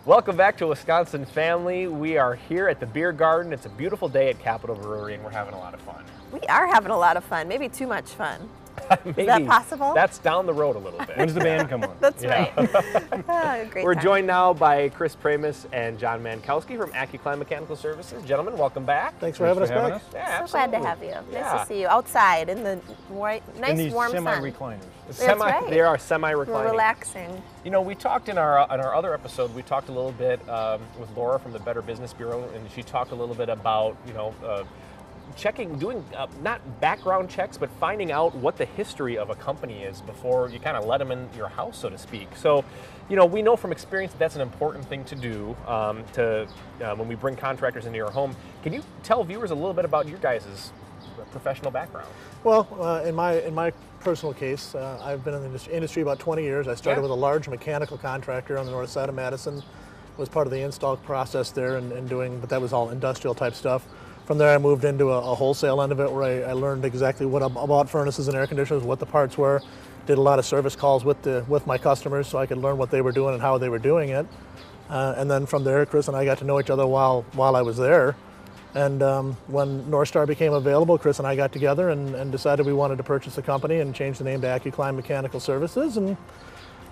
Welcome back to Wisconsin Family. We are here at the beer garden. It's a beautiful day at Capitol Brewery and we're having a lot of fun. We are having a lot of fun, maybe too much fun. Maybe Is that possible? That's down the road a little bit. When's the band come on? That's right. Great We're time. joined now by Chris Pramas and John Mankowski from Accu-Clime Mechanical Services. Gentlemen, welcome back. Thanks for having us back. Yeah, So absolutely. glad to have you. Yeah. Nice to see you outside in the nice In these warm sun. semi-recliners. That's right. They are semi-reclining. We're relaxing. You know, we talked in our other episode, we talked a little bit with Laura from the Better Business Bureau, and she talked a little bit about, doing not background checks, but finding out what the history of a company is before you kind of let them in your house, so to speak. So, we know from experience that's an important thing to do when we bring contractors into your home. Can you tell viewers a little bit about your guys' professional background? Well, in my personal case, I've been in the industry about 20 years. I started with a large mechanical contractor on the north side of Madison. Was part of the install process there and doing, but that was all industrial type stuff. From there, I moved into a wholesale end of it where I learned exactly what about furnaces and air conditioners, what the parts were. Did a lot of service calls with my customers so I could learn what they were doing and how they were doing it. And then from there, Chris and I got to know each other while I was there. And when North Star became available, Chris and I got together and decided we wanted to purchase the company and change the name to Accu-Clime Mechanical Services. And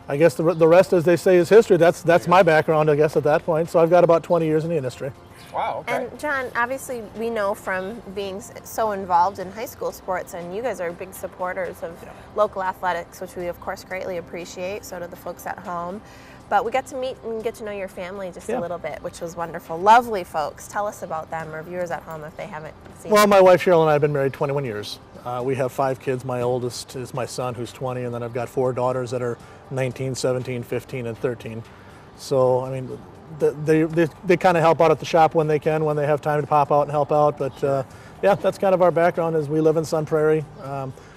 I guess the rest, as they say, is history. That's my background, I guess, at that point. So I've got about 20 years in the industry. Wow, okay. And John, obviously we know from being so involved in high school sports, and you guys are big supporters of local athletics, which we of course greatly appreciate, so do the folks at home. But we got to meet and get to know your family just a little bit, which was wonderful. Lovely folks. Tell us about them, or viewers at home if they haven't seen Well, them. my wife Cheryl and I have been married 21 years. We have 5 kids. My oldest is my son, who's 20, and then I've got 4 daughters that are 19, 17, 15, and 13. So, I mean, they kind of help out at the shop when they can, when they have time to pop out and help out. But yeah, that's kind of our background. Is we live in Sun Prairie.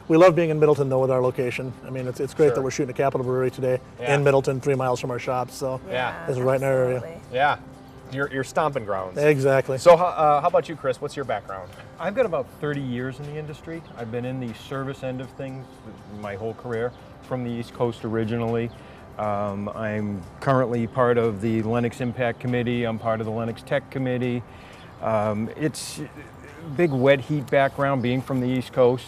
We love being in Middleton, though, with our location. I mean, it's great that we're shooting a Capitol Brewery today in Middleton, 3 miles from our shop. So this is right in our area. Absolutely. Yeah, your stomping grounds. Exactly. So how about you, Chris? What's your background? I've got about 30 years in the industry. I've been in the service end of things my whole career, from the East Coast originally. I'm currently part of the Lennox Impact Committee. I'm part of the Lennox Tech Committee. It's big wet heat background, being from the East Coast.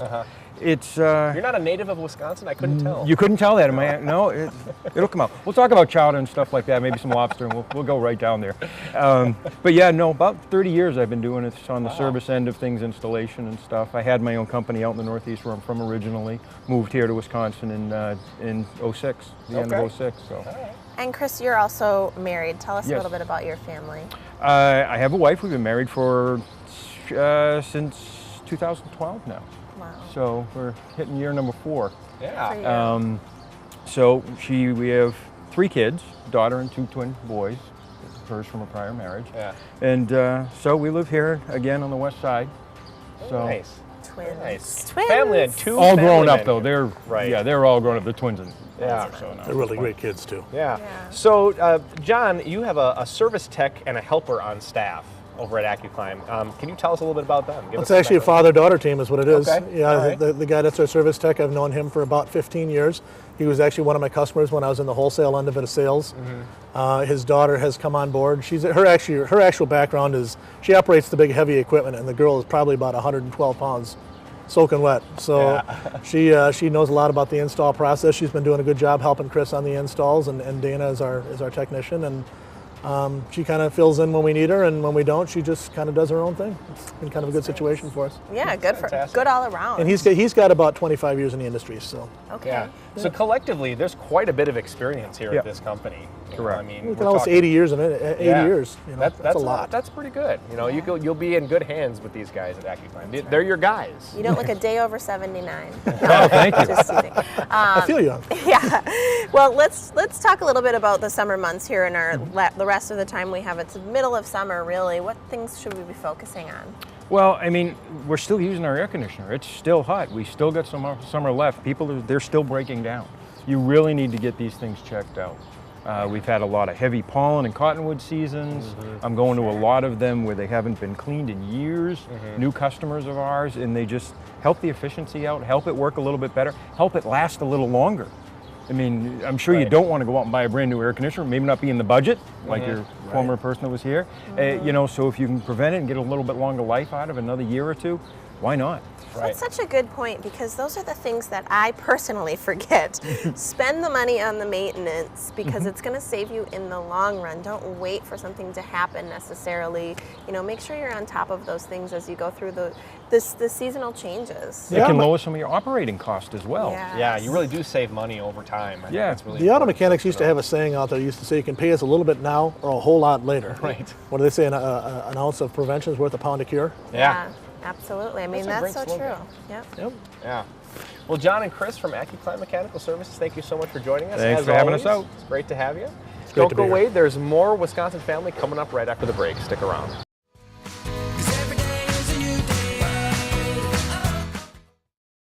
It's You're not a native of Wisconsin? I couldn't tell. You couldn't tell that, am I? No, it'll come out. We'll talk about chowder and stuff like that, maybe some lobster, and we'll go right down there. But yeah, no, about 30 years I've been doing it on the service end of things, installation and stuff. I had my own company out in the Northeast where I'm from originally. Moved here to Wisconsin in 06, the end of 06. So. And Chris, you're also married. Tell us a little bit about your family. I have a wife. We've been married for since 2012 now. Wow. So we're hitting year number 4. Yeah. So we have 3 kids, daughter and 2 twin boys, hers from a prior marriage. Yeah. And so we live here again on the west side. So Nice. Twins. Nice. Twins. Family and 2 all family grown up men though. here. They're they're all grown up. The twins and Yeah. so now. They're really great kids, too. Yeah. Yeah. So, John, you have a service tech and a helper on staff over at Accu-Clime. Can you tell us a little bit about them? Give us It's some actually a background. father-daughter team is what it is. Okay. Yeah, All right. the guy that's our service tech, I've known him for about 15 years. He was actually one of my customers when I was in the wholesale end of it of sales. His daughter has come on board. Her actual background is she operates the big heavy equipment, and the girl is probably about 112 pounds, soaking wet. So she knows a lot about the install process. She's been doing a good job helping Chris on the installs, and Dana is our technician. And she kind of fills in when we need her, and when we don't, she just kind of does her own thing. It's been kind of a good situation for us. Yeah, Fantastic. good all around. And he's got about 25 years in the industry, so. okay. Yeah. So collectively, there's quite a bit of experience here at this company. You know, Correct. I mean, We've we're got almost talking- 80 years in it. 80 years. You know, that's a lot. That's pretty good. You know, you'll be in good hands with these guys at Accu-Clime. They're your guys. You don't look a day over 79. No, thank you. Just teasing. I feel young. Yeah. Well, let's talk a little bit about the summer months here in our the rest of the time we have. It's the middle of summer, really. What things should we be focusing on? Well, I mean, we're still using our air conditioner. It's still hot. We still got some summer left. They're still breaking down. You really need to get these things checked out. We've had a lot of heavy pollen and cottonwood seasons. I'm going to a lot of them where they haven't been cleaned in years. New customers of ours, and they just help the efficiency out, help it work a little bit better, help it last a little longer. I mean, I'm sure you don't want to go out and buy a brand new air conditioner, maybe not be in the budget, like your former person that was here. You know, so if you can prevent it and get a little bit longer life out of it, another year or two, why not? That's such a good point, because those are the things that I personally forget. Spend the money on the maintenance, because it's going to save you in the long run. Don't wait for something to happen necessarily. You know, make sure you're on top of those things as you go through the seasonal changes. It can lower some of your operating cost as well. Yes. Yeah, you really do save money over time. I think that's really The auto important mechanics used to have a saying out there, used to say, you can pay us a little bit now or a whole lot later. Right. What do they say, an ounce of prevention is worth a pound of cure? Yeah. Absolutely. I mean, That's a that's great so slogan. true. Yep. Yeah. Well, John and Chris from Accu-Clime Mechanical Services, thank you so much for joining us. Thanks As for having us always, out. It's great to have you. great Don't to go be here. away. There's more Wisconsin Family coming up right after the break. Stick around.